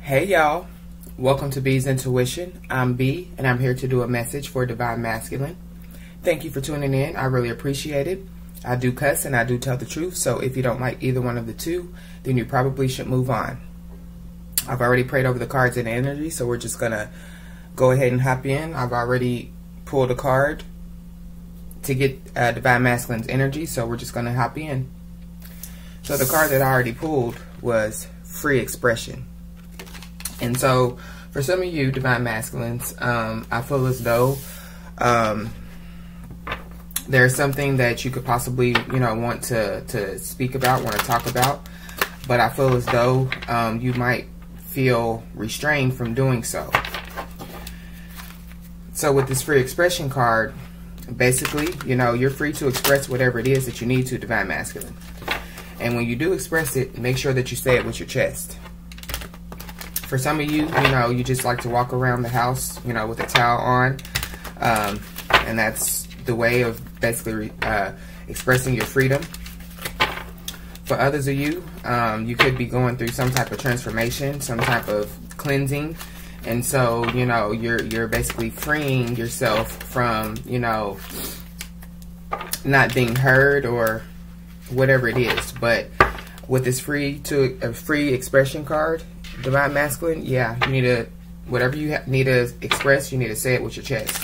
Hey y'all, welcome to B's Intuition. I'm B and I'm here to do a message for Divine Masculine. Thank you for tuning in. I really appreciate it. I do cuss and I do tell the truth, so if you don't like either one of the two, then you probably should move on. I've already prayed over the cards and energy, so we're just gonna go ahead and hop in. I've already pulled a card to get Divine Masculine's energy, so we're just gonna hop in. So the card that I already pulled was Free Expression. And so, for some of you Divine Masculines, I feel as though there's something that you could possibly, want to speak about, want to talk about. But I feel as though you might feel restrained from doing so. So with this Free Expression card, basically, you're free to express whatever it is that you need to, Divine Masculine. And when you do express it, make sure that you say it with your chest. For some of you, you just like to walk around the house, with a towel on. And that's the way of basically expressing your freedom. For others of you, you could be going through some type of transformation, some type of cleansing. And so, you're basically freeing yourself from, not being heard or whatever it is. But with this free expression card, Divine Masculine, yeah, you need to, whatever you need to express, you need to say it with your chest.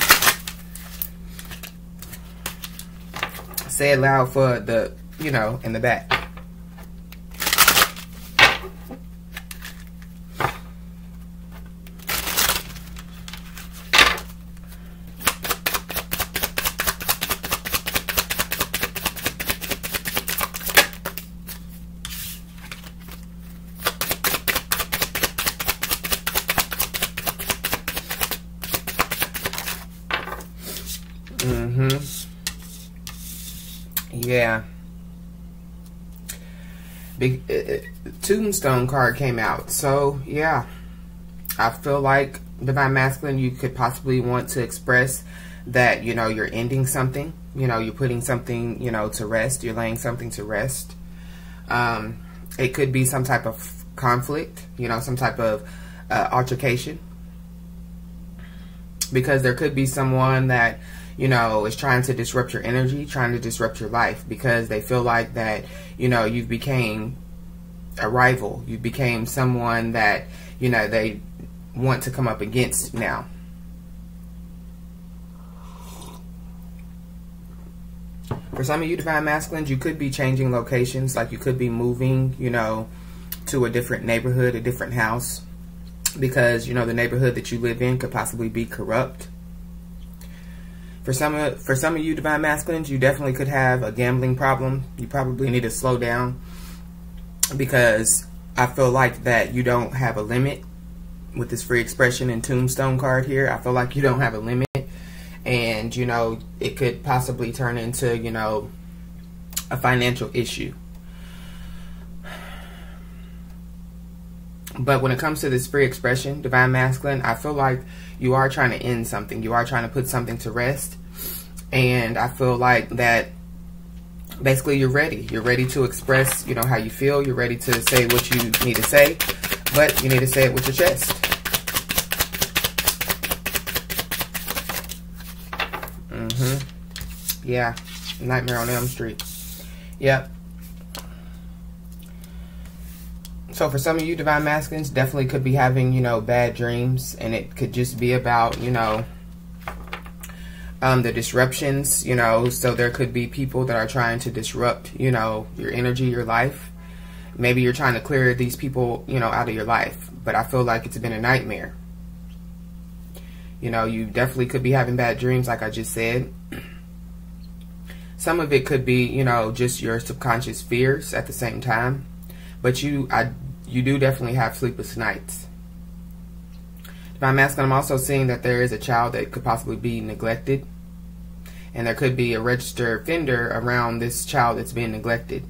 Say it loud for the, in the back. Yeah. Big Tombstone card came out. So, yeah. I feel like, Divine Masculine, you could possibly want to express that, you're ending something. You're putting something, to rest. You're laying something to rest. It could be some type of conflict, some type of altercation. Because there could be someone that, is trying to disrupt your energy, trying to disrupt your life, because they feel like that, you've became a rival. You became someone that, they want to come up against now. For some of you Divine Masculines, you could be changing locations, like you could be moving, to a different neighborhood, a different house, because, the neighborhood that you live in could possibly be corrupt. For some of you Divine Masculines, you definitely could have a gambling problem. You probably need to slow down, because I feel like that you don't have a limit with this Free Expression and Tombstone card here. I feel like you don't have a limit, and it could possibly turn into a financial issue. But when it comes to this Free Expression, Divine Masculine, I feel like you are trying to end something. You are trying to put something to rest. And I feel like that basically you're ready. You're ready to express, how you feel. You're ready to say what you need to say. But you need to say it with your chest. Yeah. Nightmare on Elm Street. Yep. So for some of you Divine Masculines, definitely could be having, bad dreams. And it could just be about, the disruptions, so there could be people that are trying to disrupt, your energy, your life. Maybe you're trying to clear these people, out of your life. But I feel like it's been a nightmare. You definitely could be having bad dreams, like I just said. Some of it could be, just your subconscious fears at the same time. But you do definitely have sleepless nights. Divine Masculine, I'm also seeing that there is a child that could possibly be neglected. And there could be a registered offender around this child that's being neglected.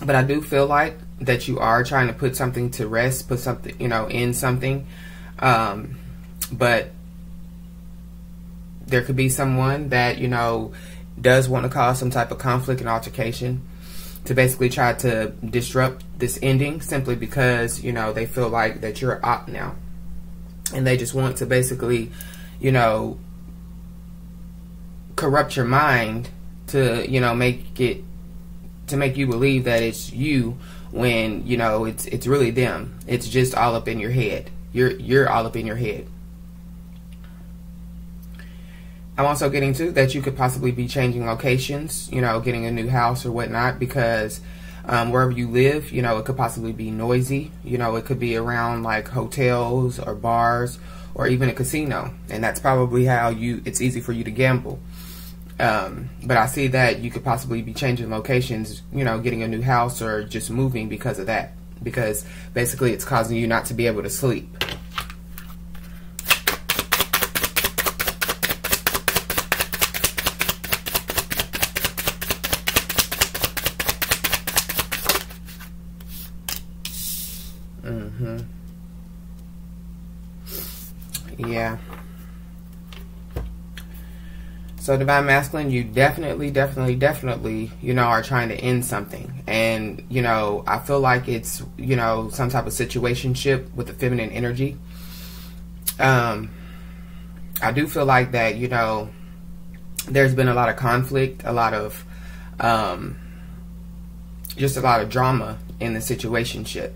But I do feel like that you are trying to put something to rest, put something, in something. But there could be someone that, does want to cause some type of conflict and altercation. to basically try to disrupt this ending simply because, you know, they feel like that you're up now. And they just want to basically, you know, corrupt your mind to, you know, make you believe that it's you when, you know, it's really them. It's just all up in your head. You're all up in your head. I'm also getting to that you could possibly be changing locations, you know, getting a new house or whatnot, because wherever you live, you know, it could possibly be noisy. You know, it could be around like hotels or bars or even a casino. And that's probably how it's easy for you to gamble. But I see that you could possibly be changing locations, you know, getting a new house or just moving because of that. Because basically it's causing you not to be able to sleep. Yeah. So Divine Masculine, you definitely, you know, are trying to end something. And, you know, I feel like it's, you know, some type of situationship with the feminine energy. I do feel like that, you know, there's been a lot of conflict, a lot of, just a lot of drama in the situationship.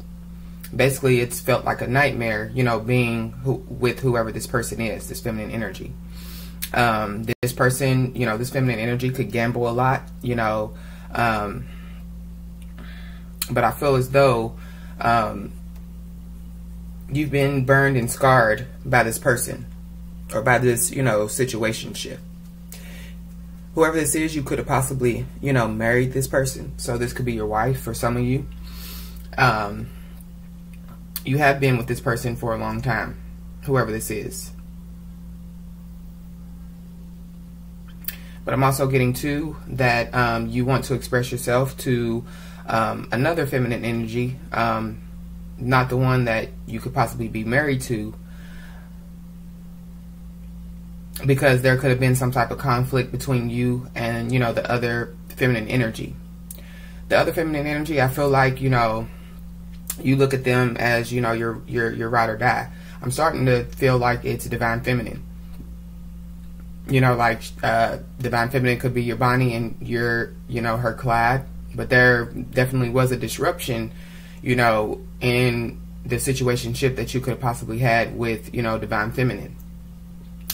Basically, it's felt like a nightmare, you know, being with whoever this person is, this feminine energy. This person, you know, this feminine energy could gamble a lot, you know, but I feel as though you've been burned and scarred by this person or by this, you know, situationship. Whoever this is, you could have possibly, you know, married this person. So this could be your wife for some of you. You have been with this person for a long time, whoever this is. But I'm also getting to that you want to express yourself to another feminine energy, not the one that you could possibly be married to, because there could have been some type of conflict between you and, you know, the other feminine energy. The other feminine energy, I feel like, you know, you look at them as, you know, your ride or die. I'm starting to feel like it's Divine Feminine. You know, like Divine Feminine could be your Bonnie and your, you know, her Clyde. But there definitely was a disruption, you know, in the situationship that you could have possibly had with, you know, Divine Feminine.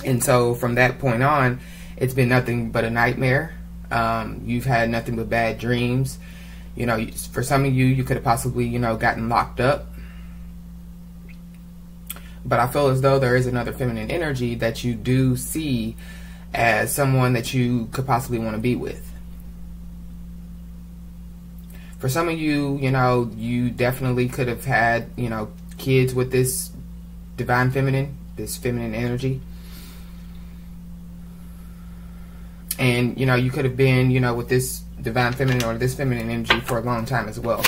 And so from that point on, it's been nothing but a nightmare. You've had nothing but bad dreams. You know, for some of you, you could have possibly, you know, gotten locked up. But I feel as though there is another feminine energy that you do see as someone that you could possibly want to be with. For some of you, you know, you definitely could have had, you know, kids with this Divine Feminine, this feminine energy. And, you know, you could have been, you know, with this Divine Feminine or this feminine energy for a long time as well.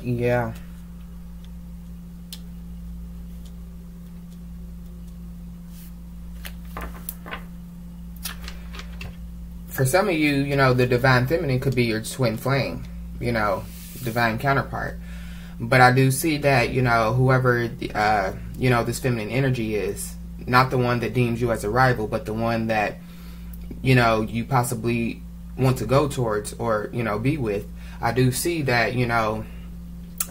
Yeah. For some of you, you know, the Divine Feminine could be your twin flame, you know, divine counterpart. But I do see that, you know, whoever, you know, this feminine energy is, not the one that deems you as a rival, but the one that, you know, you possibly want to go towards or, you know, be with. I do see that, you know,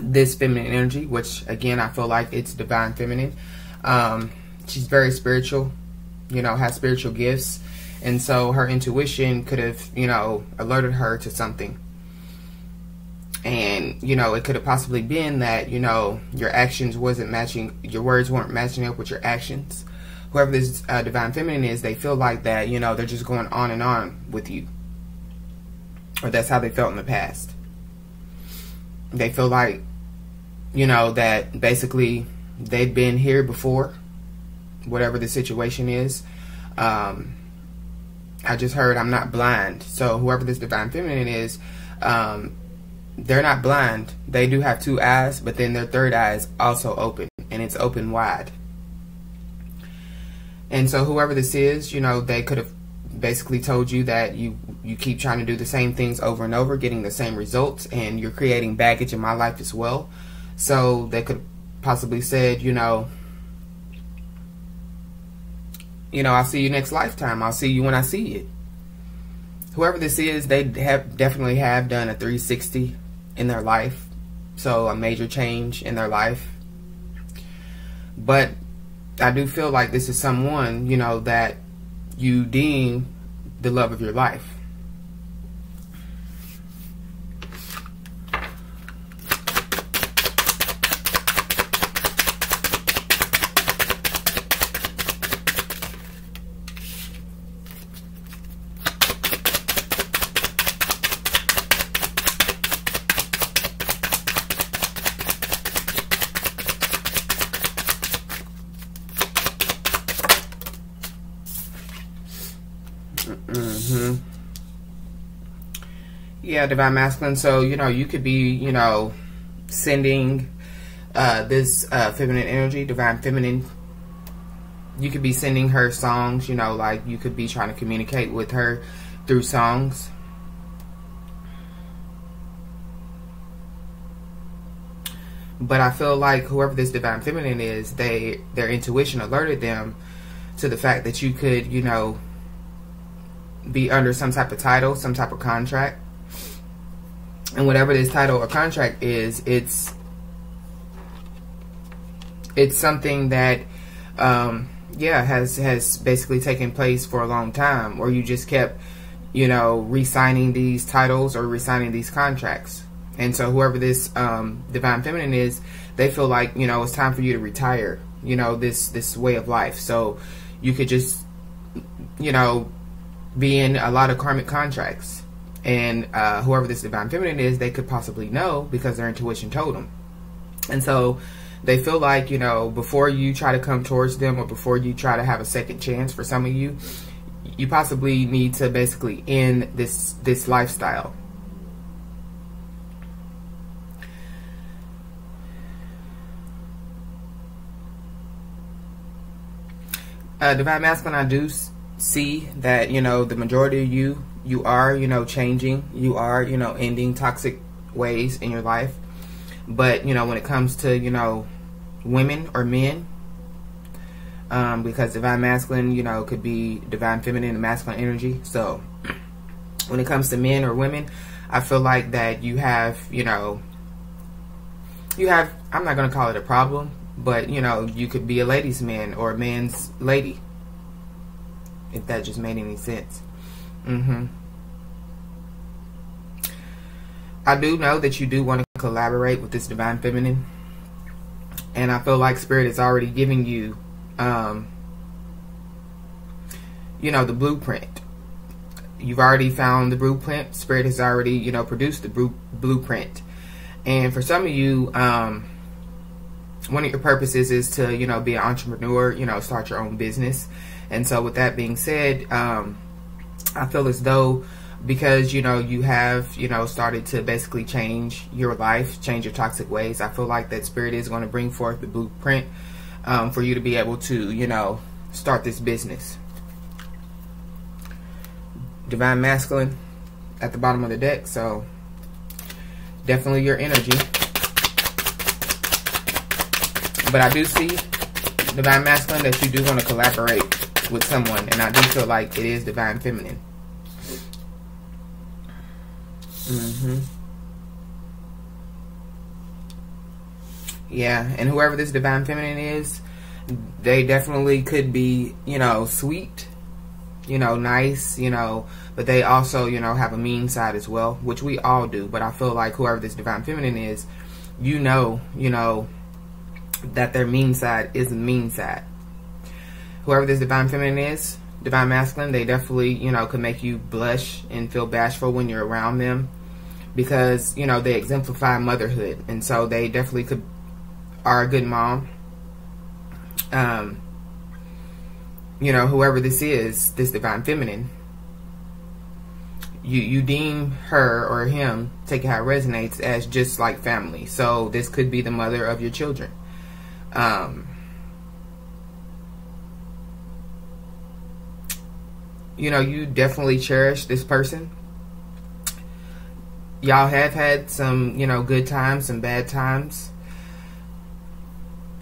this feminine energy, which again, I feel like it's Divine Feminine. She's very spiritual, you know, has spiritual gifts. And so her intuition could have, you know, alerted her to something. And, you know, it could have possibly been that, you know, your actions wasn't matching, your words weren't matching up with your actions. Whoever this Divine Feminine is, they feel like that, you know, they're just going on and on with you. Or that's how they felt in the past. They feel like, you know, that basically they've been here before, whatever the situation is. I just heard I'm not blind. So whoever this Divine Feminine is, they're not blind. They do have two eyes, but then their third eye is also open, and it's open wide. And so whoever this is, you know, they could have basically told you that you keep trying to do the same things over and over, getting the same results, and you're creating baggage in my life as well. So they could possibly said, you know, I'll see you next lifetime. I'll see you when I see it. Whoever this is, they definitely have done a 360 in their life. So a major change in their life. But I do feel like this is someone, you know, that you deem the love of your life. Yeah, Divine Masculine. So, you know, you could be, you know, sending this feminine energy, Divine Feminine. You could be sending her songs, you know, like you could be trying to communicate with her through songs. But I feel like whoever this Divine Feminine is, their intuition alerted them to the fact that you could, you know, be under some type of title, some type of contract. And whatever this title or contract is, it's something that, yeah, has basically taken place for a long time, or you just kept, you know, re-signing these titles or re-signing these contracts. And so whoever this Divine Feminine is, they feel like, you know, it's time for you to retire, you know, this way of life. So you could just, you know, be in a lot of karmic contracts. And whoever this Divine Feminine is, they could possibly know because their intuition told them. And so they feel like, you know, before you try to come towards them, or before you try to have a second chance, for some of you, you possibly need to basically end this lifestyle. Divine Masculine, I do see that, you know, the majority of you are, you know, changing. You are, you know, ending toxic ways in your life. But, you know, when it comes to, you know, women or men, because Divine Masculine, you know, could be Divine Feminine and masculine energy. So when it comes to men or women, I feel like that you have, you know, I'm not going to call it a problem, but, you know, you could be a ladies' man or a man's lady, if that just made any sense. I do know that you do want to collaborate with this Divine Feminine, and I feel like Spirit is already giving you, you know, the blueprint. You've already found the blueprint. Spirit has already, you know, produced the blueprint. And for some of you, one of your purposes is to, you know, be an entrepreneur, you know, start your own business. And so with that being said, I feel as though, because, you know, you have, you know, started to basically change your life, change your toxic ways, I feel like that Spirit is going to bring forth the blueprint for you to be able to, you know, start this business. Divine Masculine at the bottom of the deck, so definitely your energy. But I do see, Divine Masculine, that you do want to collaborate with someone, and I do feel like it is Divine Feminine. Yeah, and whoever this Divine Feminine is, they definitely could be, you know, sweet, you know, nice, you know, but they also, you know, have a mean side as well, which we all do. But I feel like whoever this Divine Feminine is, you know, that their mean side is a mean side. Whoever this Divine Feminine is, Divine Masculine, they definitely, you know, could make you blush and feel bashful when you're around them, because, you know, they exemplify motherhood, and so they definitely are a good mom. You know, whoever this is, this Divine Feminine, you deem her or him, take it how it resonates, as just like family. So this could be the mother of your children. You know, you definitely cherish this person. Y'all have had some, you know, good times, some bad times.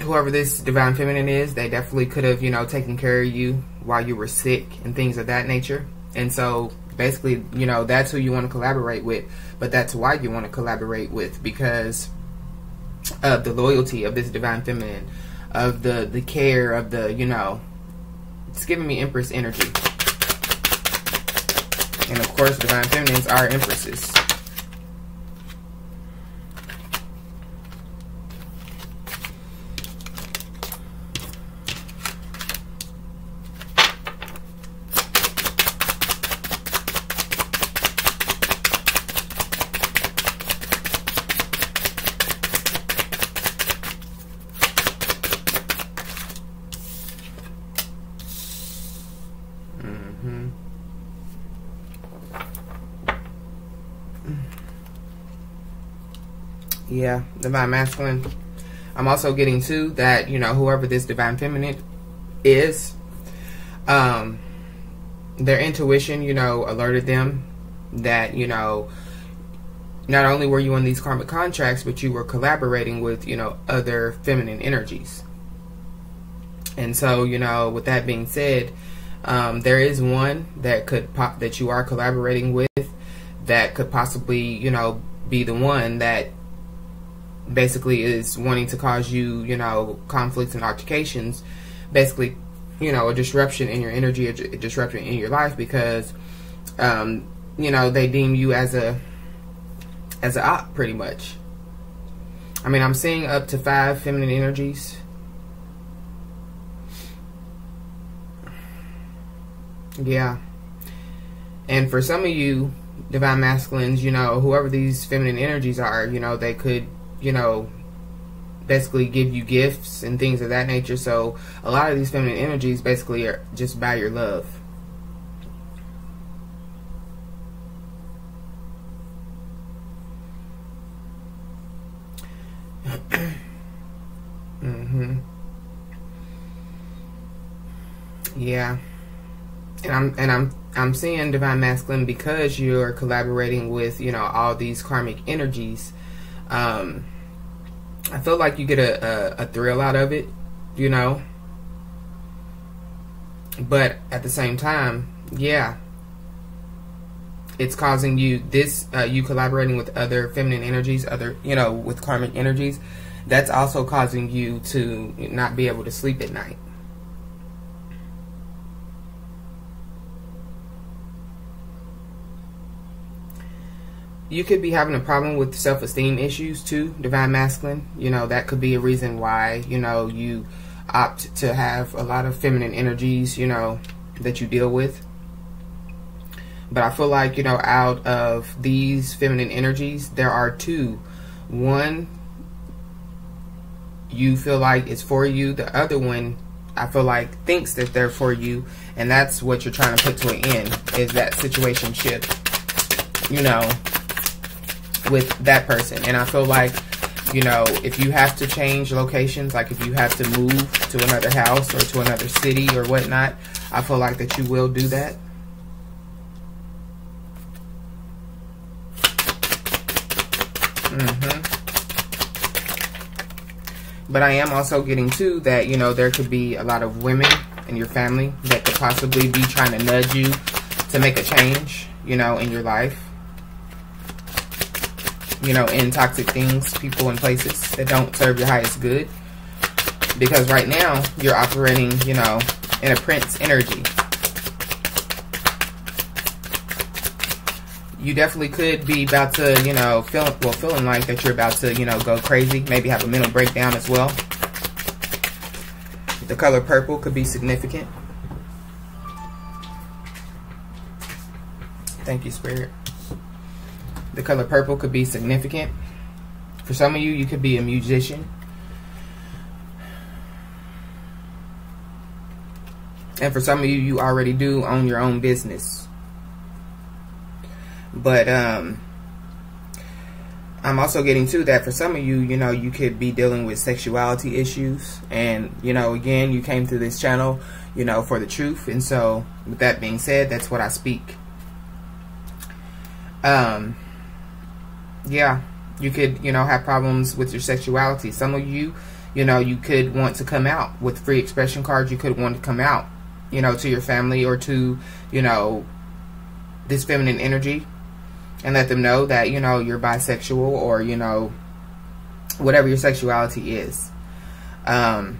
Whoever this divine feminine is, they definitely could have, you know, taken care of you while you were sick and things of that nature. And so basically, you know, that's who you want to collaborate with. But that's why you want to collaborate with, because of the loyalty of this divine feminine, of the care, of the, you know, it's giving me Empress energy. And of course, divine feminines are empresses. Yeah, divine masculine. I'm also getting too that, you know, whoever this divine feminine is, their intuition, you know, alerted them that, you know, not only were you in these karmic contracts, but you were collaborating with, you know, other feminine energies. And so, you know, with that being said, there is one that that you are collaborating with that could possibly, you know, be the one that basically is wanting to cause you, you know, conflicts and altercations, basically, you know, a disruption in your energy, a disruption in your life, because, you know, they deem you as a op, pretty much. I mean, I'm seeing up to 5 feminine energies. Yeah. And for some of you divine masculines, you know, whoever these feminine energies are, you know, they could, you know, basically give you gifts and things of that nature. So a lot of these feminine energies basically are just by your love. Yeah. And I'm seeing divine masculine, because you're collaborating with, you know, all these karmic energies. I feel like you get a thrill out of it, you know. But at the same time, yeah, it's causing you this, you collaborating with other feminine energies, other, you know, with karmic energies. That's also causing you to not be able to sleep at night. You could be having a problem with self-esteem issues too, divine masculine. You know, that could be a reason why, you know, you opt to have a lot of feminine energies, you know, that you deal with. But I feel like, you know, out of these feminine energies, there are 2. One, you feel like it's for you. The other one, I feel like, thinks that they're for you. And that's what you're trying to put to an end, is that situationship, you know, with that person. And I feel like, you know, if you have to change locations, like if you have to move to another house or to another city or whatnot, I feel like that you will do that. But I am also getting too that, you know, there could be a lot of women in your family that could possibly be trying to nudge you to make a change, you know, in your life. You know, in toxic things, people and places that don't serve your highest good. Because right now, you're operating, you know, in a prince energy. You definitely could be about to, you know, feeling like that you're about to, you know, go crazy. Maybe have a mental breakdown as well. The color purple could be significant. Thank you, Spirit. The color purple could be significant. For some of you, you could be a musician. And for some of you, you already do own your own business. But I'm also getting to that for some of you, you know, you could be dealing with sexuality issues. And, you know, again, you came to this channel, you know, for the truth. And so, with that being said, that's what I speak. Yeah, you could, you know, have problems with your sexuality. Some of you, you know, you could want to come out with free expression cards. You could want to come out, you know, to your family or to, you know, this feminine energy, and let them know that, you know, you're bisexual, or, you know, whatever your sexuality is. But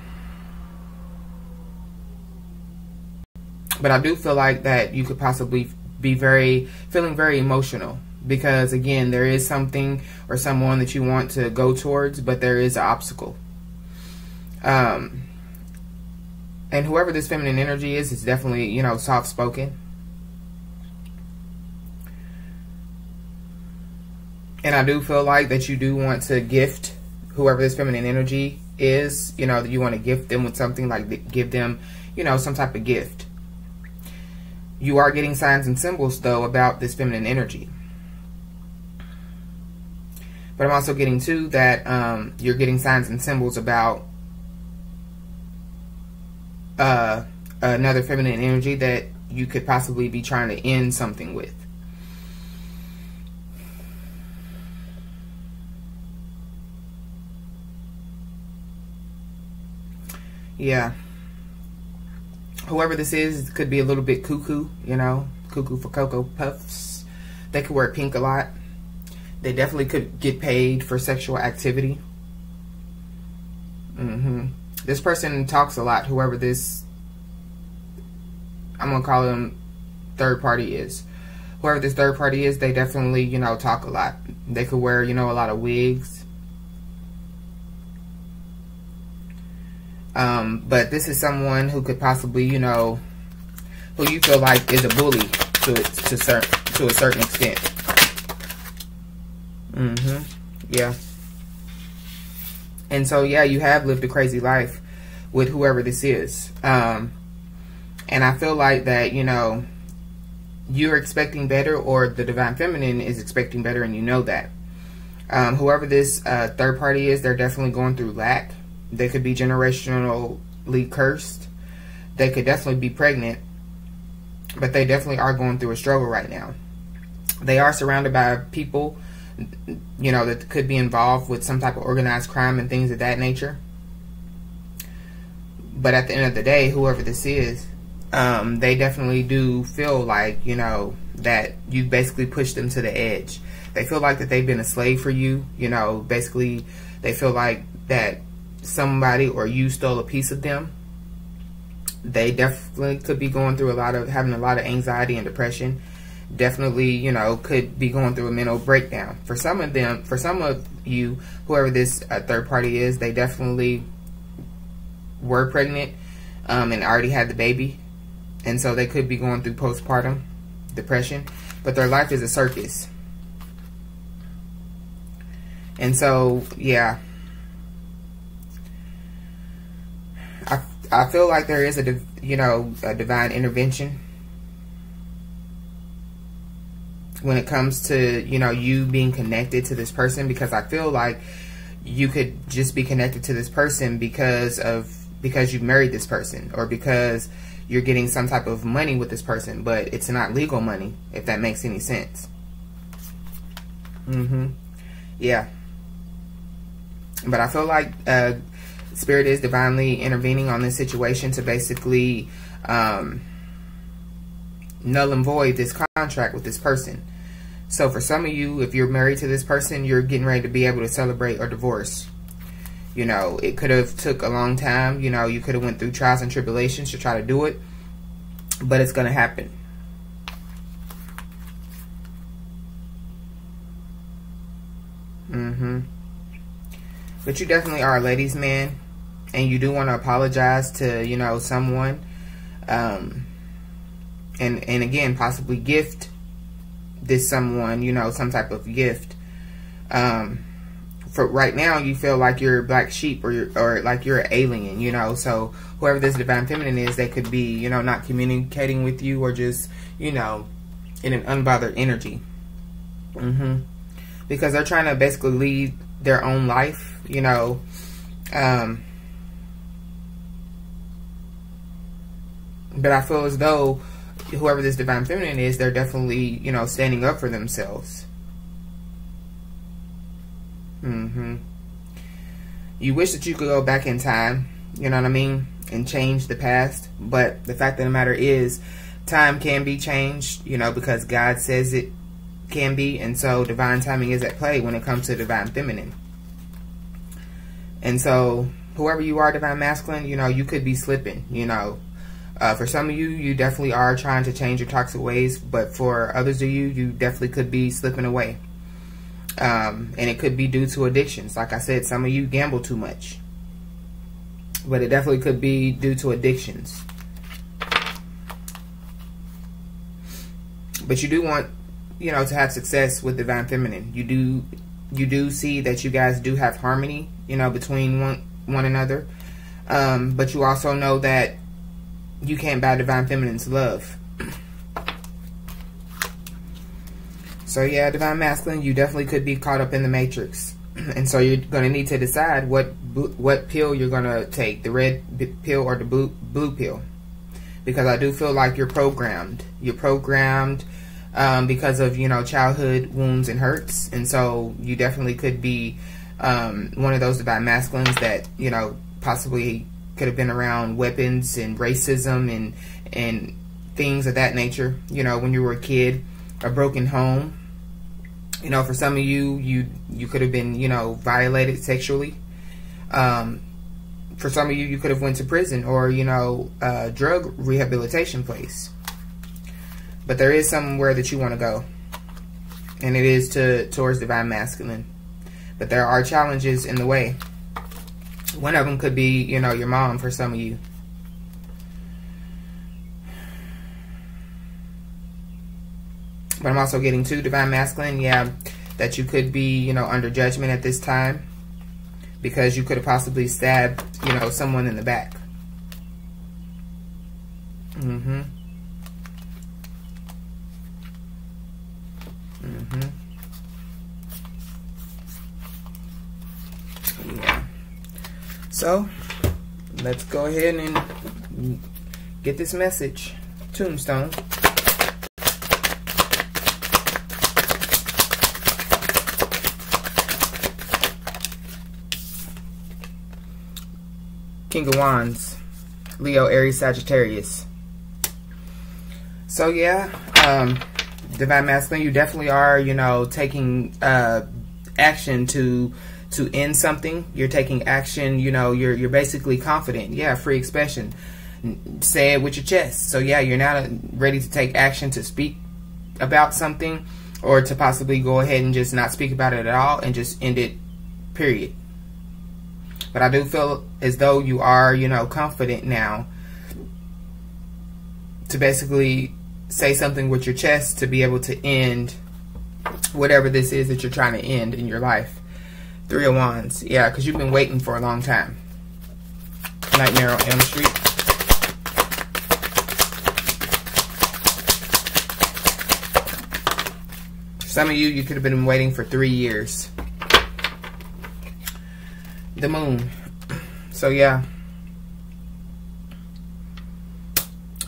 I do feel like that you could possibly be feeling very emotional, because again, there is something or someone that you want to go towards, but there is an obstacle. And whoever this feminine energy is definitely, you know, soft-spoken. And I do feel like that you do want to gift whoever this feminine energy is, you know, that you want to gift them with something, like give them, you know, some type of gift. You are getting signs and symbols, though, about this feminine energy. But I'm also getting, too, that you're getting signs and symbols about another feminine energy that you could possibly be trying to end something with. Yeah. Whoever this is could be a little bit cuckoo, you know, cuckoo for Cocoa Puffs. They could wear pink a lot. They definitely could get paid for sexual activity. This person talks a lot, whoever this, I'm going to call them third party is. Whoever this third party is, they definitely, you know, talk a lot. They could wear, you know, a lot of wigs. But this is someone who could possibly, you know, who you feel like is a bully to a certain extent. Yeah. And so, yeah, you have lived a crazy life with whoever this is. And I feel like that, you know, you're expecting better, or the Divine Feminine is expecting better, and you know that. Whoever this third party is, they're definitely going through lack. They could be generationally cursed. They could definitely be pregnant. But they definitely are going through a struggle right now. They are surrounded by people, you know, that could be involved with some type of organized crime and things of that nature. But at the end of the day, whoever this is, they definitely do feel like, you know, that you basically pushed them to the edge. They feel like that they've been a slave for you. You know, basically, they feel like that somebody or you stole a piece of them. They definitely could be going through having a lot of anxiety and depression. Definitely, you know, could be going through a mental breakdown. For some of them, for some of you, whoever this third party is, they definitely were pregnant and already had the baby. And so they could be going through postpartum depression. But their life is a circus. And so, yeah. I feel like there is a divine intervention when it comes to, you know, you being connected to this person, because I feel like you could just be connected to this person because you married this person, or because you're getting some type of money with this person, but it's not legal money, if that makes any sense. Yeah. But I feel like Spirit is divinely intervening on this situation to basically null and void this contract with this person. So for some of you, if you're married to this person, you're getting ready to be able to celebrate a divorce. You know, it could have took a long time. You know, you could have went through trials and tribulations to try to do it, but it's going to happen. But you definitely are a ladies' man, and you do want to apologize to, you know, someone, and again, possibly gift this someone, you know, some type of gift. For right now, you feel like you're a black sheep, or like you're an alien, you know. So whoever this Divine Feminine is, they could be, you know, not communicating with you, or just, you know, in an unbothered energy. Because they're trying to basically lead their own life, you know. But I feel as though whoever this divine feminine is, they're definitely, you know, standing up for themselves. You wish that you could go back in time, you know what I mean, and change the past. But the fact of the matter is, time can be changed, you know, because God says it can be. And so divine timing is at play when it comes to divine feminine. And so whoever you are, divine masculine, you know, you could be slipping, you know. For some of you, you definitely are trying to change your toxic ways. But for others of you, you definitely could be slipping away. And it could be due to addictions. Like I said, some of you gamble too much. But it definitely could be due to addictions. But you do want, you know, to have success with divine feminine. You do see that you guys do have harmony, you know, between one another. But you also know that you can't buy divine feminine's love. So yeah, divine masculine, you definitely could be caught up in the matrix. And so you're going to need to decide what pill you're going to take, the red pill or the blue pill. Because I do feel like you're programmed. You're programmed because of, you know, childhood wounds and hurts. And so you definitely could be one of those divine masculines that, you know, possibly could have been around weapons and racism and things of that nature, you know, when you were a kid, a broken home. You know, for some of you, you could have been, you know, violated sexually. For some of you, you could have went to prison or, you know, drug rehabilitation place. But there is somewhere that you want to go. And it is towards divine masculine. But there are challenges in the way. One of them could be, you know, your mom for some of you. But I'm also getting to divine masculine, yeah, that you could be, you know, under judgment at this time. Because you could have possibly stabbed, you know, someone in the back. Yeah. So, let's go ahead and get this message. Tombstone. King of Wands, Leo, Aries, Sagittarius. So yeah, divine masculine, you definitely are, you know, taking action to end something. You're taking action, you know, you're basically confident. Yeah, free expression. Say it with your chest. So yeah, you're now ready to take action to speak about something, or to possibly go ahead and just not speak about it at all and just end it, period. But I do feel as though you are, you know, confident now to basically say something with your chest to be able to end whatever this is that you're trying to end in your life. Three of Wands. Yeah, because you've been waiting for a long time. Nightmare on Elm Street. Some of you could have been waiting for 3 years. The Moon. So yeah.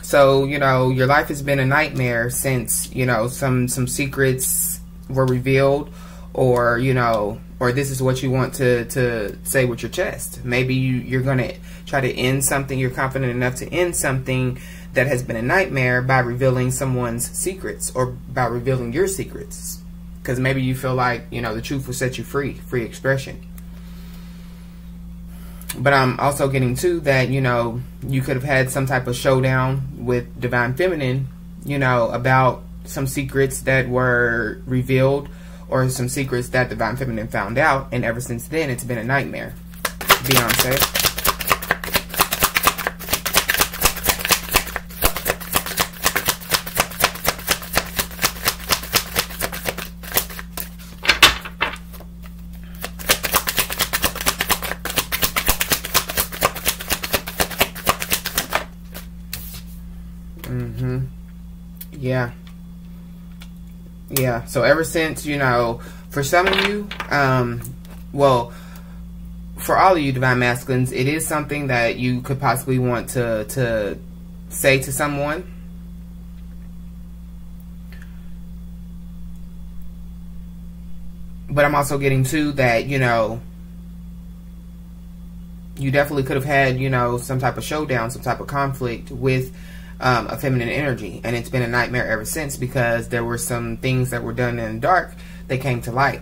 So, you know, your life has been a nightmare since, you know, some secrets were revealed, or, you know, or this is what you want to say with your chest. Maybe you're going to try to end something. You're confident enough to end something that has been a nightmare by revealing someone's secrets, or by revealing your secrets. Because maybe you feel like, you know, the truth will set you free. Free expression. But I'm also getting to that, you know, you could have had some type of showdown with divine feminine, you know, about some secrets that were revealed, or some secrets that divine feminine found out. And ever since then, it's been a nightmare. Beyonce. Yeah. Yeah, so ever since, you know, for some of you, well, for all of you divine masculines, it is something that you could possibly want to say to someone. But I'm also getting too that, you know, you definitely could have had, you know, some type of showdown, some type of conflict with a feminine energy. And it's been a nightmare ever since, because there were some things that were done in the dark that came to light.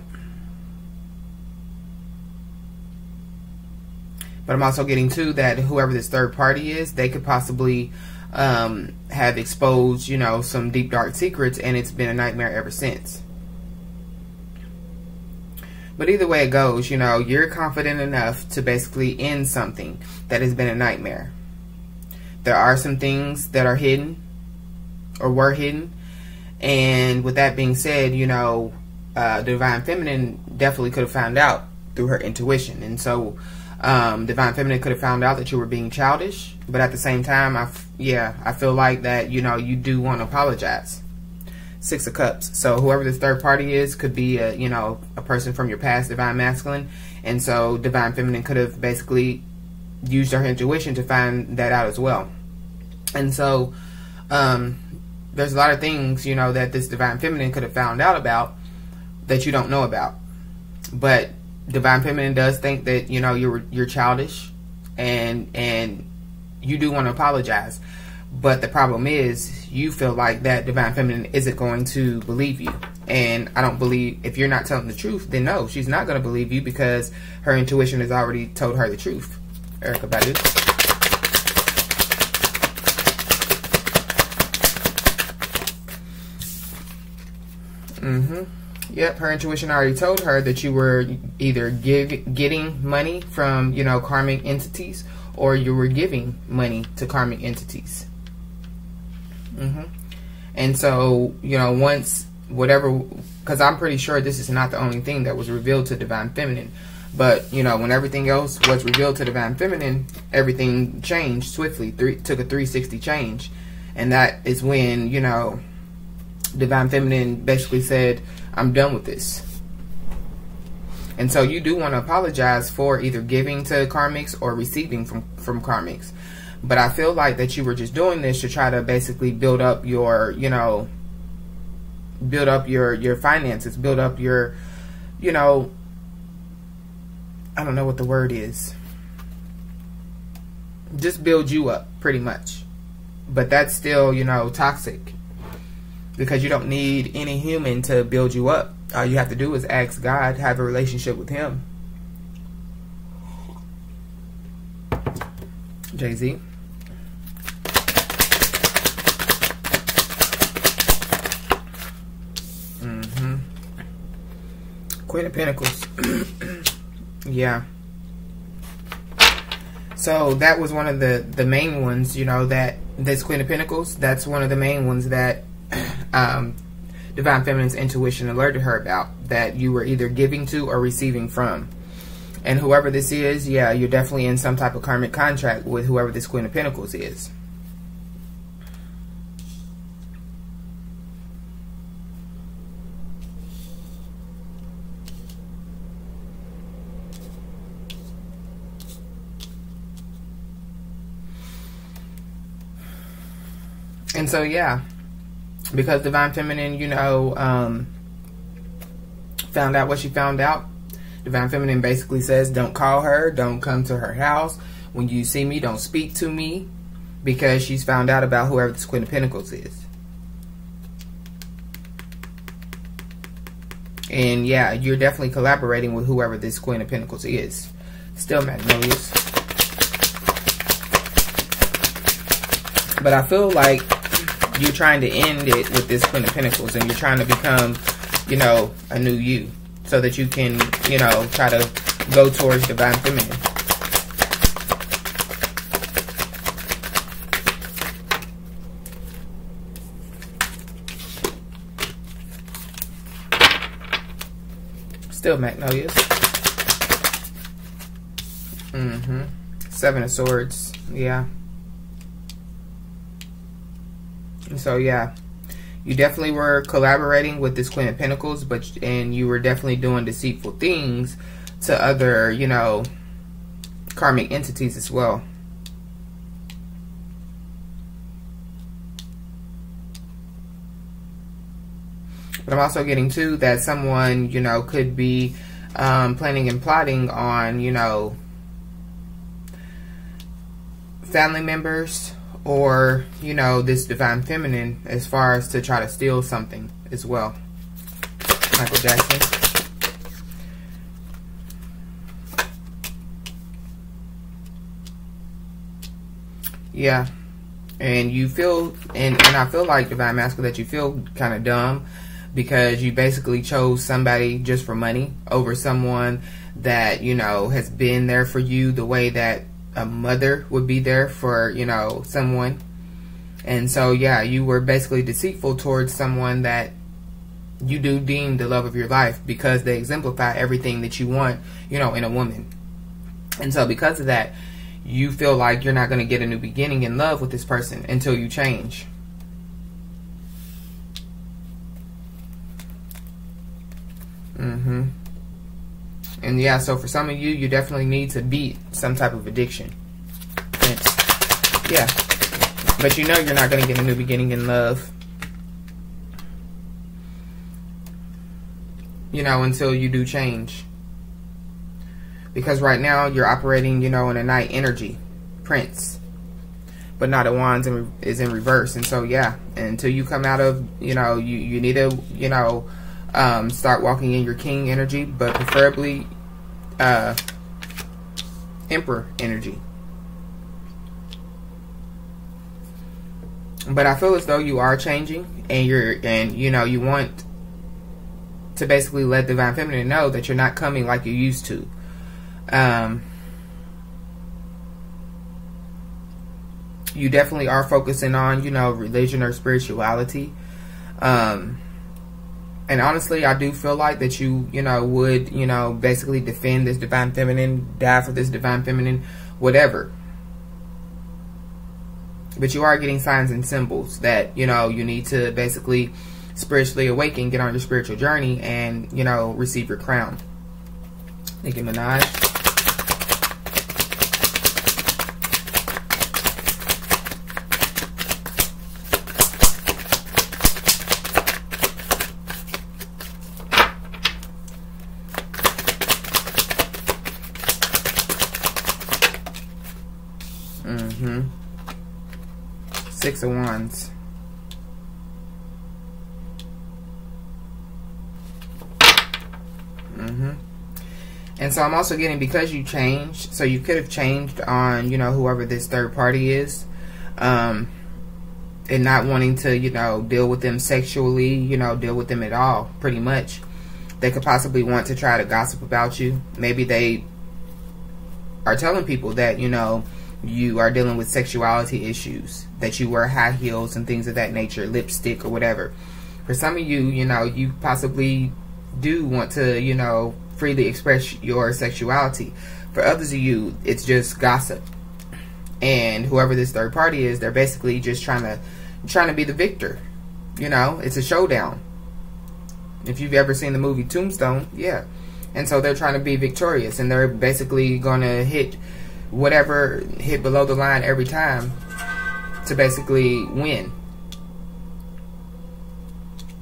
But I'm also getting too that whoever this third party is, they could possibly have exposed, you know, some deep dark secrets, and it's been a nightmare ever since. But either way it goes, you know, you're confident enough to basically end something that has been a nightmare. There are some things that are hidden or were hidden. And with that being said, you know, Divine Feminine definitely could have found out through her intuition. And so Divine Feminine could have found out that you were being childish. But at the same time, I feel like that, you know, you do want to apologize. Six of Cups. So whoever this third party is could be a, you know, a person from your past divine masculine, and so Divine Feminine could have basically used her intuition to find that out as well. And so there's a lot of things, you know, that this Divine Feminine could have found out about that you don't know about. But Divine Feminine does think that, you know, you're childish, and you do want to apologize. But the problem is, you feel like that Divine Feminine isn't going to believe you. And I don't believe, if you're not telling the truth, then no, she's not going to believe you, because her intuition has already told her the truth. Erykah Badu. Yep, her intuition already told her that you were either getting money from, you know, karmic entities, or you were giving money to karmic entities. And so, you know, once whatever, because I'm pretty sure this is not the only thing that was revealed to Divine Feminine, but, you know, when everything else was revealed to Divine Feminine, everything changed swiftly, took a 360 change. And that is when, you know, Divine Feminine basically said, I'm done with this. And so you do want to apologize for either giving to karmics or receiving from karmics. But I feel like that you were just doing this to try to basically build up your, you know, build up your finances, build up your, you know, I don't know what the word is. Just build you up, pretty much. But that's still, you know, toxic, because you don't need any human to build you up. All you have to do is ask God, have a relationship with Him. Jay-Z. Queen of Pentacles. Yeah. So that was one of the main ones, you know, that this Queen of Pentacles, that's one of the main ones that Divine Feminine's intuition alerted her about, that you were either giving to or receiving from. And whoever this is, yeah, you're definitely in some type of karmic contract with whoever this Queen of Pentacles is. And so, yeah, because Divine Feminine, you know, found out what she found out, Divine Feminine basically says, don't call her, don't come to her house. When you see me, don't speak to me, because she's found out about whoever this Queen of Pentacles is. And yeah, you're definitely collaborating with whoever this Queen of Pentacles is. Still Magnolias. But I feel like you're trying to end it with this Queen of Pentacles, and you're trying to become, you know, a new you, so that you can, you know, try to go towards Divine Feminine. Still Magnolias. Seven of Swords. Yeah. So yeah, You definitely were collaborating with this Queen of Pentacles, and you were definitely doing deceitful things to other, you know, karmic entities as well. But I'm also getting too that someone, you know, could be planning and plotting on, you know, family members, or, you know, this divine feminine, as far as to try to steal something as well. Michael Jackson. Yeah. And you feel, and I feel like, Divine Masculine, that you feel kind of dumb because you basically chose somebody just for money over someone that, you know, has been there for you the way that a mother would be there for, you know, someone. And so, yeah, you were basically deceitful towards someone that you do deem the love of your life, because they exemplify everything that you want, you know, in a woman. And so because of that, you feel like you're not going to get a new beginning in love with this person until you change. And yeah, so for some of you, you definitely need to beat some type of addiction. Yeah. But you know you're not going to get a new beginning in love, you know, until you do change. Because right now you're operating, you know, in a Knight energy, Prince. But Knight of Wands is in reverse. And so, yeah, until you come out of, you know, you need to, you know, start walking in your King energy, but preferably Emperor energy. But I feel as though you are changing, and you know, you want to basically let Divine Feminine know that you're not coming like you used to. You definitely are focusing on, you know, religion or spirituality. And honestly, I do feel like that you know, would, you know, basically defend this Divine Feminine, die for this Divine Feminine, whatever. But you are getting signs and symbols that, you know, you need to basically spiritually awaken, get on your spiritual journey, and, you know, receive your crown. Nicki Minaj. Six of Wands. And so I'm also getting, because you changed, so you could have changed on, you know, whoever this third party is, and not wanting to, you know, deal with them sexually, you know, deal with them at all, pretty much. They could possibly want to try to gossip about you. Maybe they are telling people that, you know, you are dealing with sexuality issues, that you wear high heels and things of that nature, lipstick or whatever. For some of you, you know, you possibly do want to, you know, freely express your sexuality. For others of you, it's just gossip. And whoever this third party is, they're basically just trying to be the victor. You know, it's a showdown. If you've ever seen the movie Tombstone, yeah. And so they're trying to be victorious, and they're basically going to hit below the line every time to basically win.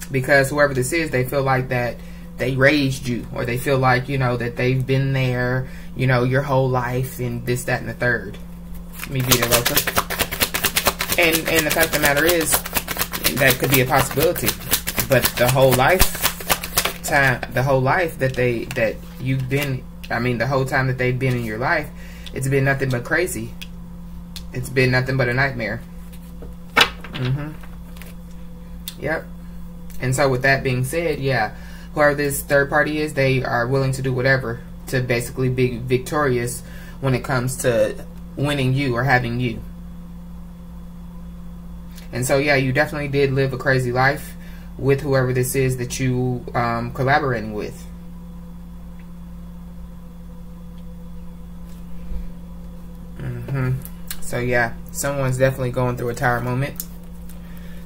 Because whoever this is, they feel like that they raised you, or they feel like, you know, that they've been there, you know, your whole life, and this, that, and the third. Me Vita Loca. And the fact of the matter is, that could be a possibility. But the whole life that you've been, I mean, the whole time that they've been in your life, it's been nothing but crazy. It's been nothing but a nightmare. Yep. And so with that being said, yeah, whoever this third party is, they are willing to do whatever to basically be victorious when it comes to winning you or having you. And so, yeah, you definitely did live a crazy life with whoever this is that you collaborating with. So, yeah, someone's definitely going through a tower moment.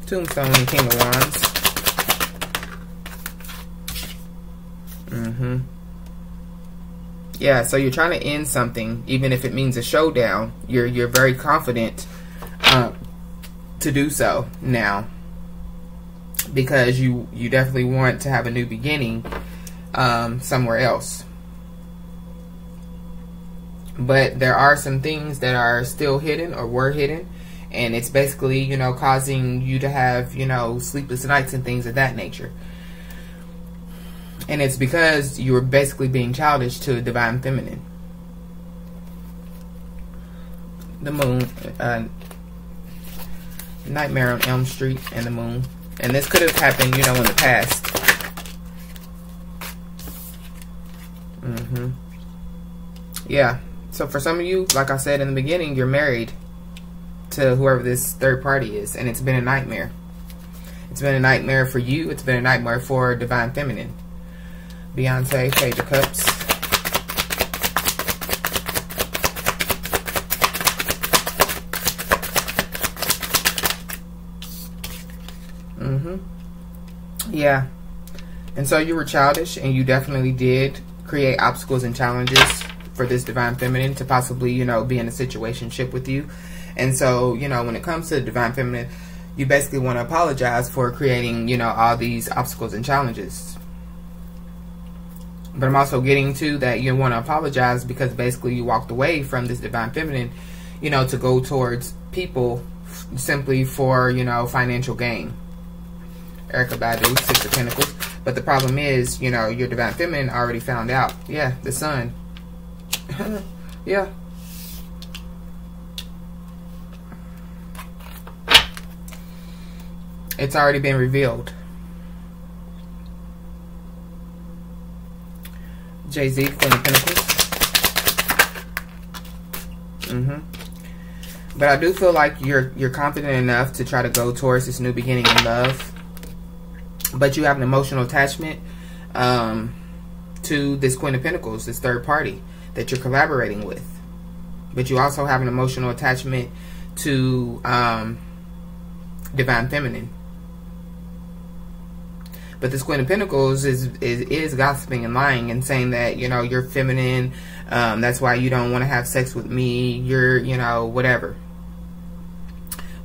Tombstone and King of Wands. Yeah, so you're trying to end something, even if it means a showdown. You're very confident to do so now, because you definitely want to have a new beginning somewhere else. But there are some things that are still hidden or were hidden, and it's basically, you know, causing you to have, you know, sleepless nights and things of that nature. And it's because you're basically being childish to Divine Feminine. The Moon, Nightmare on Elm Street and the Moon. And this could have happened, you know, in the past. Yeah. So for some of you, like I said in the beginning, you're married to whoever this third party is. And it's been a nightmare. It's been a nightmare for you. It's been a nightmare for Divine Feminine. Beyonce, Page of Cups. Yeah. And so you were childish, and you definitely did create obstacles and challenges for this Divine Feminine to possibly, you know, be in a situationship with you. And so, you know, when it comes to Divine Feminine, you basically want to apologize for creating, you know, all these obstacles and challenges. But I'm also getting to that you want to apologize because basically you walked away from this Divine Feminine, you know, to go towards people simply for, you know, financial gain. Erykah Badu, Six of Pentacles. But the problem is, you know, your Divine Feminine already found out. Yeah, the Sun. Yeah. It's already been revealed. Jay-Z, Queen of Pentacles. But I do feel like you're confident enough to try to go towards this new beginning in love. But you have an emotional attachment to this Queen of Pentacles, this third party that you're collaborating with. But you also have an emotional attachment to Divine Feminine. But this Queen of Pentacles is gossiping and lying and saying that, you know, you're feminine. That's why you don't want to have sex with me. You're, you know, whatever.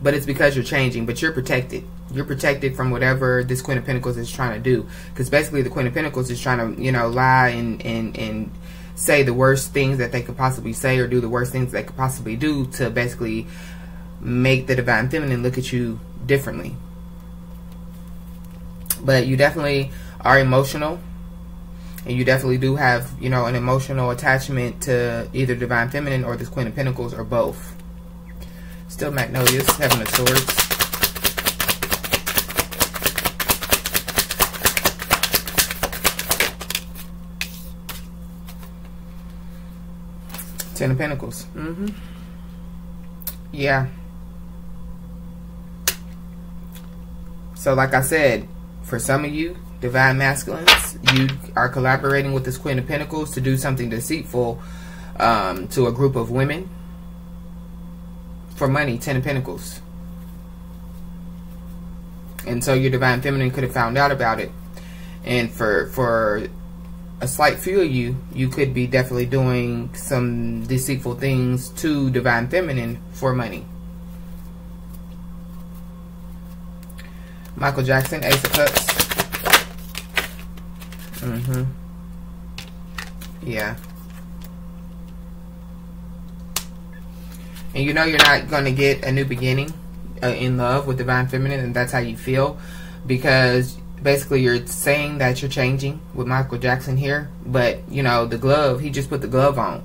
But it's because you're changing. But you're protected. You're protected from whatever this Queen of Pentacles is trying to do. Because basically the Queen of Pentacles is trying to, you know, lie and say the worst things that they could possibly say, or do the worst things they could possibly do to basically make the Divine Feminine look at you differently. But you definitely are emotional, and you definitely do have, you know, an emotional attachment to either Divine Feminine or this Queen of Pentacles, or both. Still Magnolias, Seven of Swords. Ten of Pentacles. Yeah. So like I said, for some of you, Divine Masculines, you are collaborating with this Queen of Pentacles to do something deceitful to a group of women for money. Ten of Pentacles. And so your Divine Feminine could have found out about it. And for a slight few of you, you could be definitely doing some deceitful things to Divine Feminine for money. Michael Jackson, Ace of Cups. Yeah. And you know you're not going to get a new beginning in love with Divine Feminine, and that's how you feel. Because basically you're saying that you're changing with Michael Jackson here. But, you know, the glove, he just put the glove on.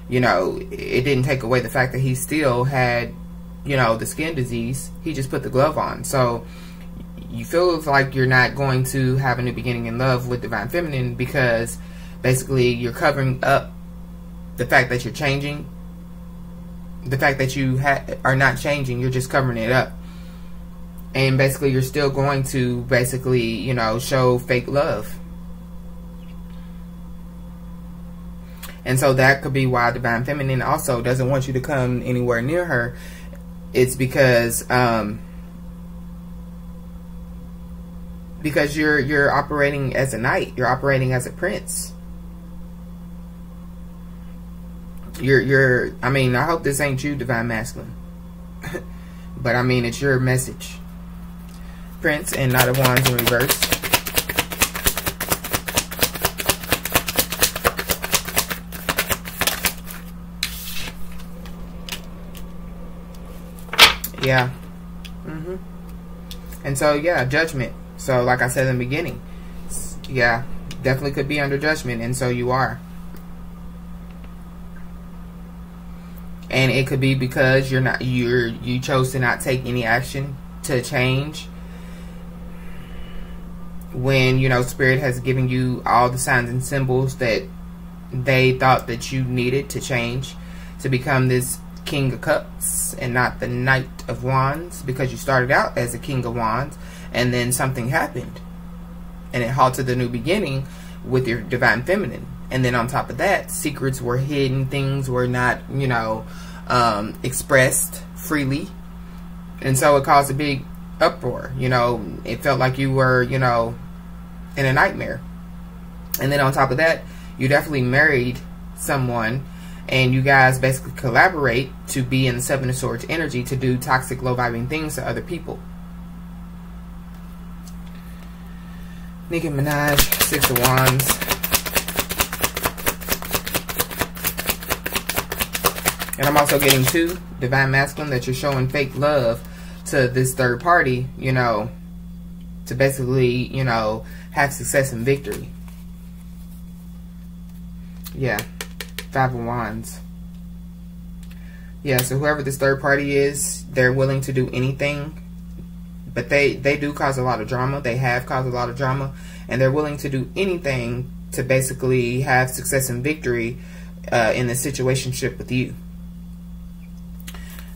You know, it didn't take away the fact that he still had, you know, the skin disease. He just put the glove on. So you feel like you're not going to have a new beginning in love with Divine Feminine because basically you're covering up the fact that you're changing. The fact that you are not changing, you're just covering it up. And basically you're still going to basically, you know, show fake love. And so that could be why Divine Feminine also doesn't want you to come anywhere near her. It's because, basically you're covering up the fact that you're changing. The fact that you are not changing, you're just covering it up. And basically you're still going to basically, you know, show fake love. And so that could be why Divine Feminine also doesn't want you to come anywhere near her. It's because, basically you're covering up the fact that you're changing. And so that could be why Divine Feminine also doesn't want you to come Because you're operating as a knight. You're operating as a prince. I mean, I hope this ain't you, Divine Masculine. But I mean, it's your message. Prince and Knight of Wands in reverse. Yeah. And so, yeah, judgment. So, like I said in the beginning, yeah, definitely could be under judgment, and so you are. And it could be because you chose to not take any action to change when, you know, Spirit has given you all the signs and symbols that they thought that you needed to change to become this King of Cups and not the Knight of Wands, because you started out as a King of Wands and then something happened and it halted the new beginning with your Divine Feminine. And then on top of that, secrets were hidden, things were not, you know, expressed freely, and so it caused a big uproar. You know, it felt like you were, you know, in a nightmare. And then on top of that, you definitely married someone, and you guys basically collaborate to be in the Seven of Swords energy to do toxic, low-vibing things to other people. Nicki Minaj, Six of Wands. And I'm also getting too, Divine Masculine, that you're showing fake love to this third party, you know, to basically, you know, have success and victory. Yeah. Five of Wands. Yeah, so whoever this third party is, they're willing to do anything. But they do cause a lot of drama. They have caused a lot of drama. And they're willing to do anything to basically have success and victory in the situationship with you.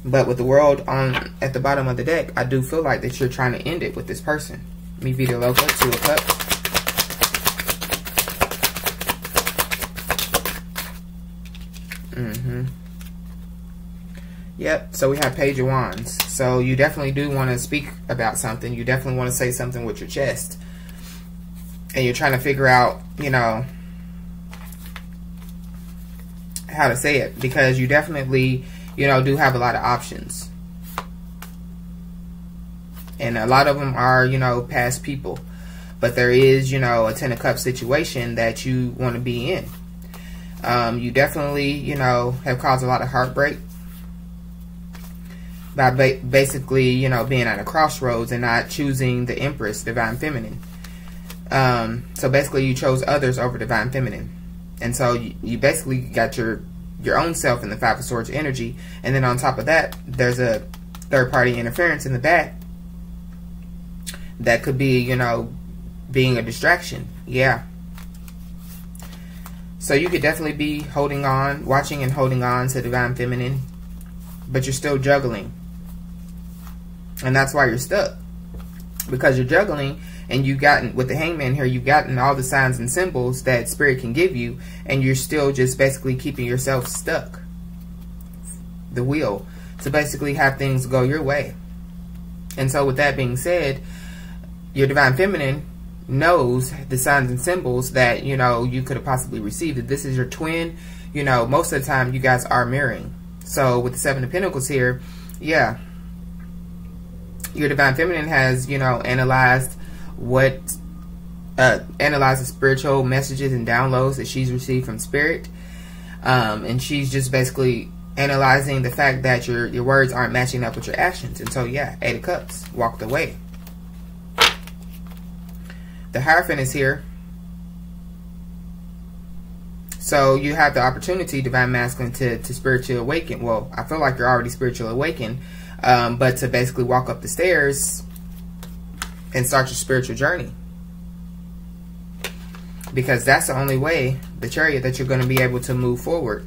But with the World on at the bottom of the deck, I do feel like that you're trying to end it with this person. Mi Vida Loca, Two of Cups. Yep, so we have Page of Wands. So you definitely do want to speak about something. You definitely want to say something with your chest. And you're trying to figure out, you know, how to say it. Because you definitely, you know, do have a lot of options. And a lot of them are, you know, past people. But there is, you know, a Ten of Cups situation that you want to be in. You definitely, you know, have caused a lot of heartbreak by basically, you know, being at a crossroads and not choosing the Empress, Divine Feminine. So basically you chose others over Divine Feminine. And so you basically got your own self in the Five of Swords energy. And then on top of that, there's a third party interference in the back that could be, you know, being a distraction. Yeah. So you could definitely be holding on, watching and holding on to Divine Feminine, but you're still juggling. And that's why you're stuck. Because you're juggling, and you've gotten, with the Hangman here, you've gotten all the signs and symbols that Spirit can give you, and you're still just basically keeping yourself stuck. The wheel. To basically have things go your way. And so with that being said, your Divine Feminine knows the signs and symbols that, you know, you could have possibly received. If this is your twin, you know, most of the time you guys are mirroring. So with the Seven of Pentacles here, yeah, your Divine Feminine has, you know, analyzed the spiritual messages and downloads that she's received from Spirit. And she's just basically analyzing the fact that your words aren't matching up with your actions. And so, yeah, Eight of Cups, walked away. The Hierophant is here. So you have the opportunity, Divine Masculine, to spiritually awaken. Well, I feel like you're already spiritually awakened. But to basically walk up the stairs and start your spiritual journey. Because that's the only way, the Chariot, that you're going to be able to move forward.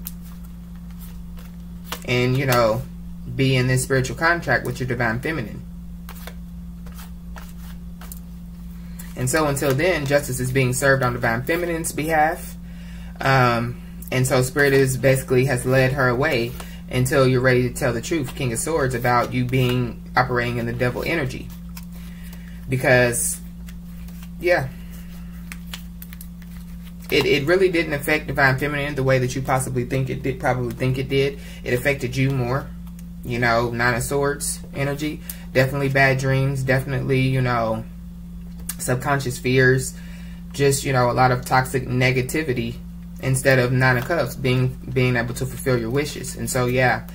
And, you know, be in this spiritual contract with your Divine Feminine. And so until then, justice is being served on Divine Feminine's behalf. And so Spirit is basically has led her away until you're ready to tell the truth, King of Swords, about you operating in the devil energy. Because Yeah. It really didn't affect Divine Feminine the way that you possibly think it did, probably think it did. It affected you more. You know, Nine of Swords energy. Definitely bad dreams. Definitely, you know, subconscious fears. Just, you know, a lot of toxic negativity instead of Nine of Cups being able to fulfill your wishes. And so, yeah,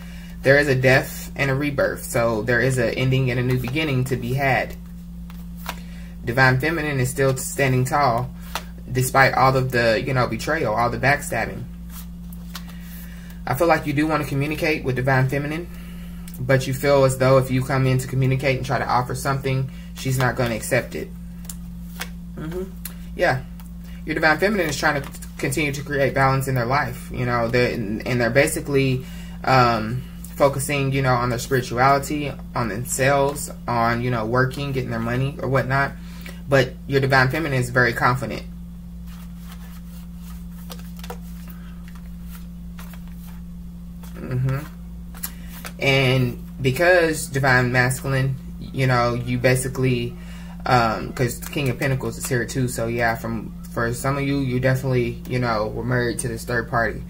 there is a death and a rebirth. So there is an ending and a new beginning to be had. Divine Feminine is still standing tall despite all of the, you know, betrayal, all the backstabbing. I feel like you do want to communicate with Divine Feminine, but you feel as though if you come in to communicate and try to offer something, she's not going to accept it. Yeah. Your Divine Feminine is trying to continue to create balance in their life. You know, and they're basically focusing, you know, on their spirituality, on themselves, on, you know, working, getting their money or whatnot. But your Divine Feminine is very confident. And because Divine Masculine, you know, you basically, because King of Pentacles is here too. So yeah, for some of you, you definitely, you know, were married to this third party.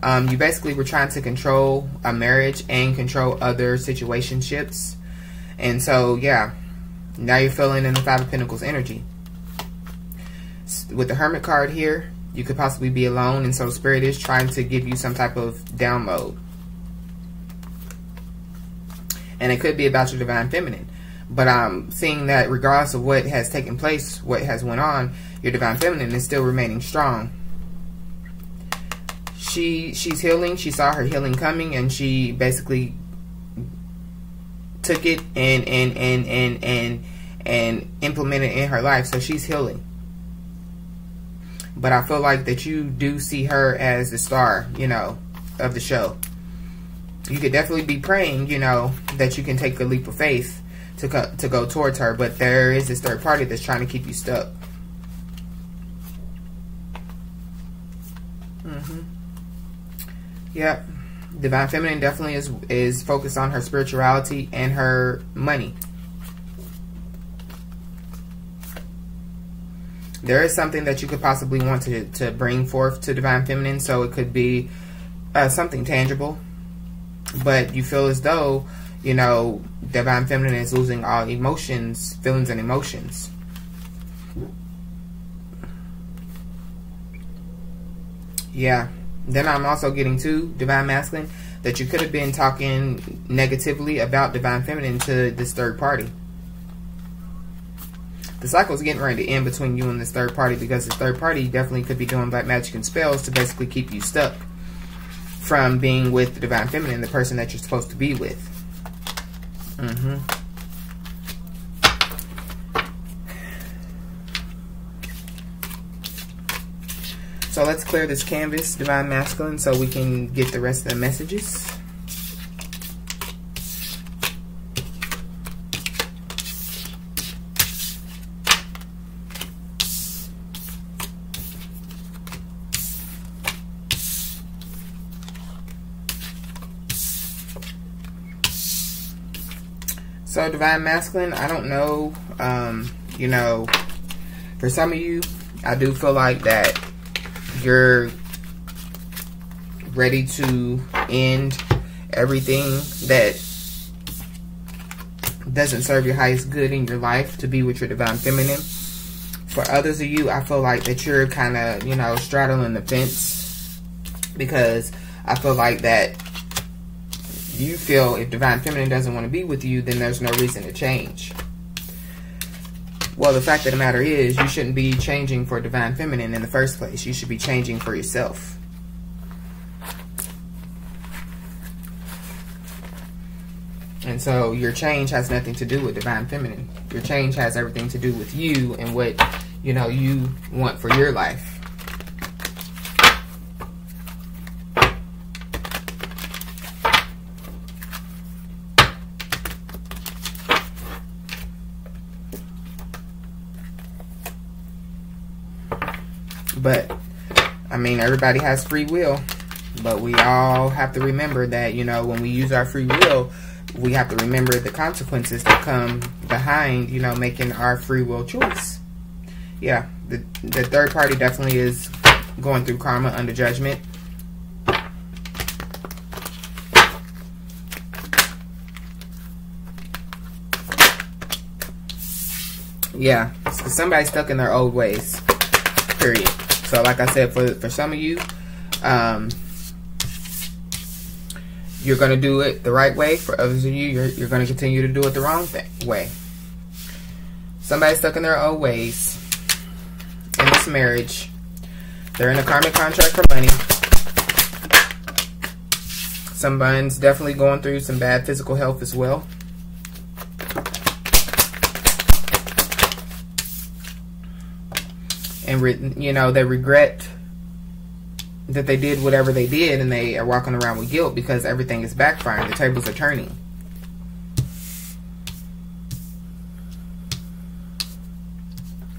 You basically were trying to control a marriage and control other situationships. And so, yeah, now you're feeling in the Five of Pentacles energy. With the Hermit card here, you could possibly be alone. And so Spirit is trying to give you some type of download. And it could be about your Divine Feminine. But I'm seeing that regardless of what has taken place, what has went on, your Divine Feminine is still remaining strong. She's healing. She saw her healing coming, and she basically took it and implemented it in her life. So she's healing. But I feel like that you do see her as the star, you know, of the show. You could definitely be praying, you know, that you can take a leap of faith to go towards her. But there is this third party that's trying to keep you stuck. Yep. Divine Feminine definitely is focused on her spirituality and her money. There is something that you could possibly want to bring forth to Divine Feminine. So it could be something tangible. But you feel as though, you know, Divine Feminine is losing all emotions, feelings and emotions. Yeah. Then I'm also getting to Divine Masculine that you could have been talking negatively about Divine Feminine to this third party. The cycle is getting ready to end between you and this third party, because this third party definitely could be doing black magic and spells to basically keep you stuck from being with the Divine Feminine, the person that you're supposed to be with. So let's clear this canvas, Divine Masculine, so we can get the rest of the messages. So Divine Masculine, I don't know, you know, for some of you, I do feel like that you're ready to end everything that doesn't serve your highest good in your life to be with your Divine Feminine. For others of you, I feel like that you're kind of, you know, straddling the fence, because I feel like that you feel if Divine Feminine doesn't want to be with you, then there's no reason to change. Well, the fact of the matter is, you shouldn't be changing for Divine Feminine in the first place. You should be changing for yourself. And so your change has nothing to do with Divine Feminine. Your change has everything to do with you and what, you know, you want for your life. But, I mean, everybody has free will. But we all have to remember that, you know, when we use our free will, we have to remember the consequences that come behind, you know, making our free will choice. Yeah, the third party definitely is going through karma under judgment. Yeah, somebody's stuck in their old ways, period. So like I said, for some of you, you're going to do it the right way. For others of you, you're going to continue to do it the wrong way. Somebody's stuck in their old ways in this marriage. They're in a karmic contract for money. Someone's definitely going through some bad physical health as well. And, you know, they regret that they did whatever they did, and they are walking around with guilt because everything is backfiring. The tables are turning.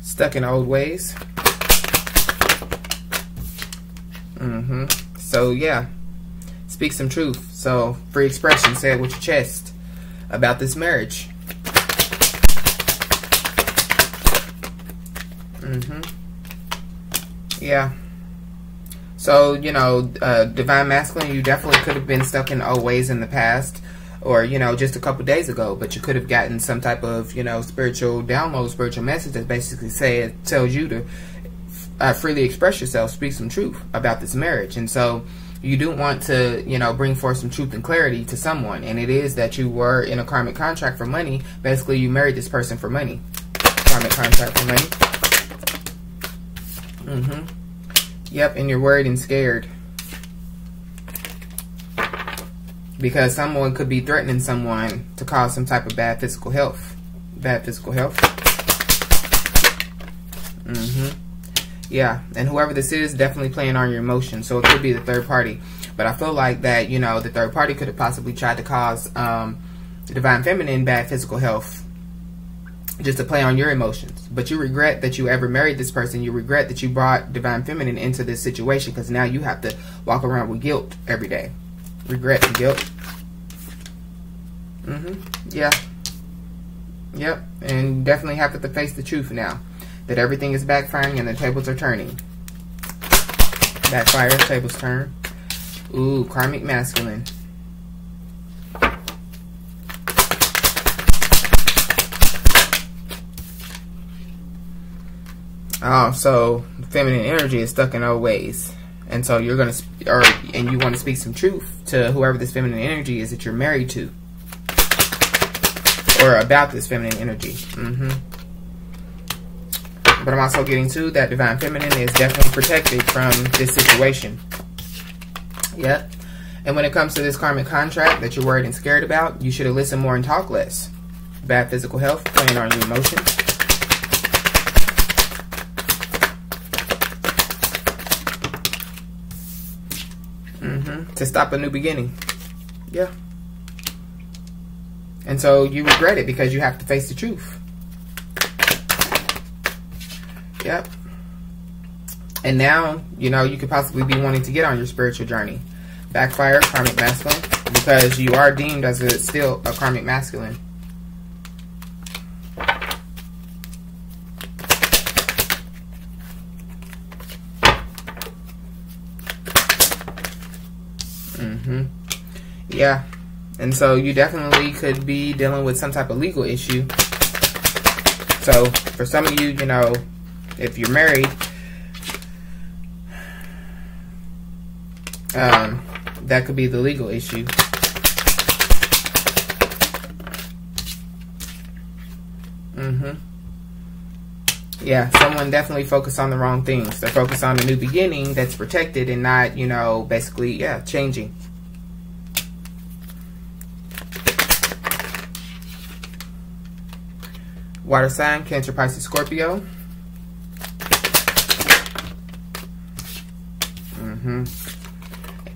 Stuck in old ways. So, yeah. Speak some truth. So, free expression. Say it with your chest about this marriage. Yeah. So, you know, Divine Masculine, you definitely could have been stuck in old ways in the past, or, you know, just a couple days ago, but you could have gotten some type of, you know, spiritual download, spiritual message that basically tells you to freely express yourself, speak some truth about this marriage. And so you do want to, you know, bring forth some truth and clarity to someone. And it is that you were in a karmic contract for money. Basically, you married this person for money. Karmic contract for money. Yep, and you're worried and scared. Because someone could be threatening someone to cause some type of bad physical health. Bad physical health. Yeah, and whoever this is definitely playing on your emotions. So it could be the third party. But I feel like that, you know, the third party could have possibly tried to cause the Divine Feminine bad physical health, just to play on your emotions. But you regret that you ever married this person. You regret that you brought Divine Feminine into this situation, because now you have to walk around with guilt every day. Regret and guilt. Yeah. Yep. And definitely have to face the truth now. That everything is backfiring and the tables are turning. Backfire, tables turn. Ooh, karmic masculine. Oh, so feminine energy is stuck in old ways. And so you're going to, and you want to speak some truth to whoever this feminine energy is that you're married to. Or about this feminine energy. But I'm also getting to that Divine Feminine is definitely protected from this situation. Yep. And when it comes to this karmic contract that you're worried and scared about, you should have listened more and talk less. Bad physical health, playing on your emotions. To stop a new beginning. Yeah. And so you regret it because you have to face the truth. Yep. And now, you know, you could possibly be wanting to get on your spiritual journey. Backfire, karmic masculine, because you are deemed as still a karmic masculine. Yeah. And so you definitely could be dealing with some type of legal issue. So for some of you, you know, if you're married, that could be the legal issue. Yeah, someone definitely focused on the wrong things. They're focused on the new beginning that's protected and not, you know, basically, yeah, changing. Water sign, Cancer, Pisces, Scorpio.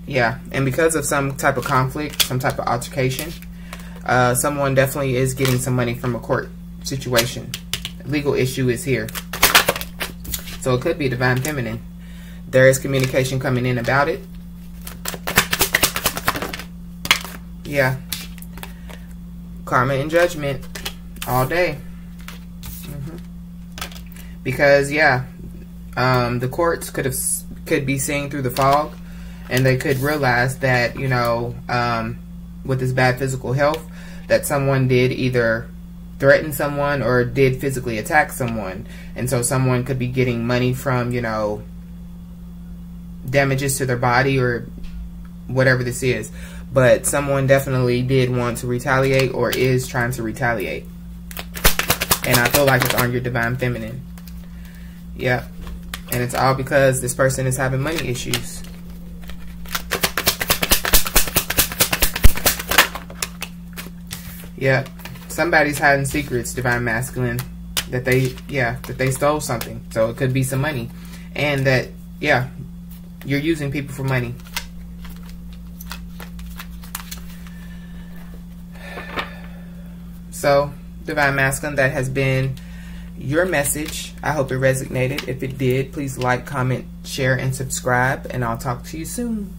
Yeah, and because of some type of conflict, some type of altercation, someone definitely is getting some money from a court situation. Legal issue is here. So it could be Divine Feminine. There is communication coming in about it. Yeah. Karma and judgment all day. because yeah, the courts could be seeing through the fog, and they could realize that, you know, with this bad physical health, that someone did either threaten someone or did physically attack someone, and so someone could be getting money from, you know, damages to their body or whatever this is. But someone definitely did want to retaliate or is trying to retaliate, and I feel like it's on your Divine Feminine. Yep. And it's all because this person is having money issues. Yep. Somebody's hiding secrets, Divine Masculine, that they stole something. So it could be some money. And that, yeah, you're using people for money. So, Divine Masculine, that has been your message. I hope it resonated. If it did, please like, comment, share, and subscribe. And I'll talk to you soon.